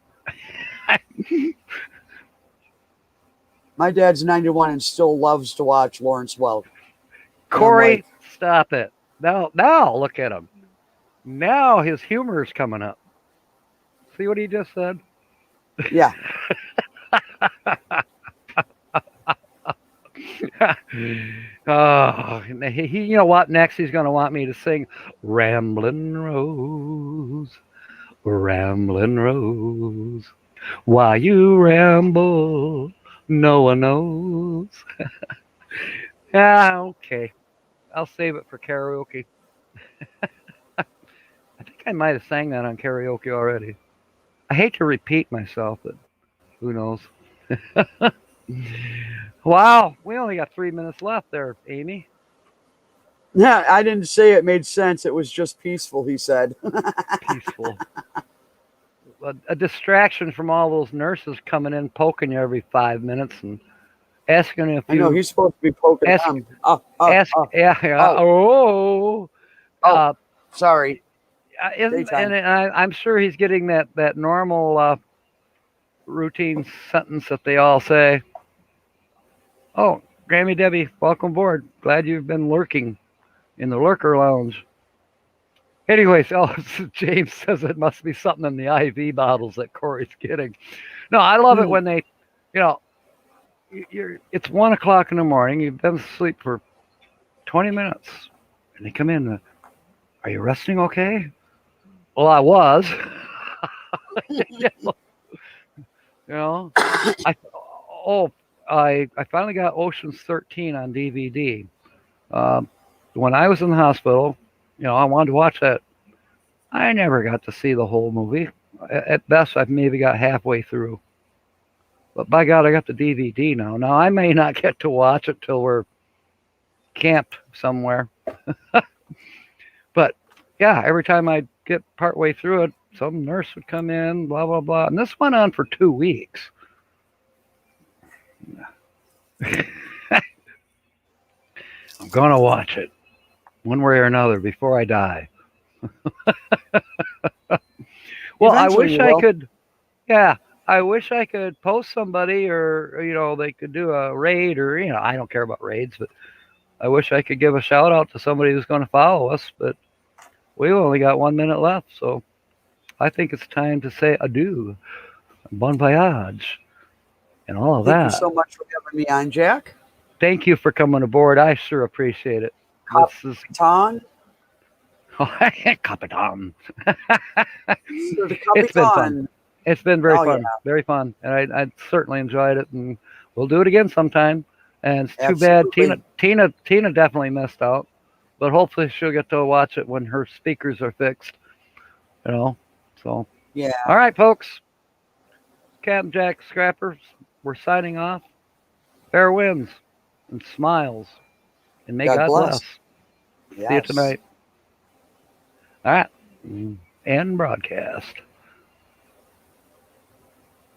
B: my dad's 91 and still loves to watch Lawrence Welk. And I'm like,
A: Corey, stop it. Now look at him. Now his humor is coming up. See what he just said?
B: yeah.
A: Oh, you know what? Next, he's going to want me to sing "Ramblin' Rose, Ramblin' Rose." Why you ramble, no one knows. Yeah, okay. I'll save it for karaoke. I think I might have sang that on karaoke already. I hate to repeat myself, but who knows? Wow, we only got 3 minutes left there, Amy.
B: Yeah, I didn't say it made sense. It was just peaceful, he said.
A: Peaceful. A distraction from all those nurses coming in, poking you every 5 minutes and asking if
B: I know
A: you
B: he's supposed to be poking
A: ask,
B: them.
A: yeah,
B: Oh, oh,
A: uh,
B: sorry.
A: isn't,
B: Daytime.
A: and I'm sure he's getting that normal routine sentence that they all say. Oh, Grammy Debbie, welcome aboard. Glad you've been lurking in the lurker lounge. Anyways, James says it must be something in the IV bottles that Corey's getting. No, I love it when they, you know, it's 1 o'clock in the morning. You've been asleep for 20 minutes, and they come in. Are you resting okay? Well, I was. you know, I oh I finally got Ocean's 13 on DVD. Um, when I was in the hospital, I wanted to watch that. I never got to see the whole movie. At best, I've maybe got halfway through. But by God, I got the DVD now. Now I may not get to watch it till we're camped somewhere. But yeah, every time I'd get partway through it, some nurse would come in, blah blah blah, and this went on for 2 weeks. I'm gonna watch it one way or another before I die. Well, I
B: Eventually
A: wish
B: you
A: I
B: will.
A: could. Yeah, I wish I could post somebody, or they could do a raid, or I don't care about raids, but I wish I could give a shout out to somebody who's going to follow us. But we've only got 1 minute left, so I think it's time to say adieu, bon voyage, and all of
B: Thank you
A: that.
B: so much for having me on, Jack.
A: Thank you for coming aboard. I sure appreciate it. This is
B: Capitan.
A: Capitan.
B: The
A: It's been fun.
B: Capitan.
A: It's been very
B: Oh,
A: fun,
B: yeah.
A: very fun, and I certainly enjoyed it, and we'll do it again sometime. And it's too bad
B: Absolutely.
A: Tina definitely missed out, but hopefully she'll get to watch it when her speakers are fixed. So
B: Yeah.
A: all right, folks. Captain Jack Scrappers, we're signing off. Fair winds and smiles, and may God bless.
B: Yes.
A: See you tonight. All right, end broadcast.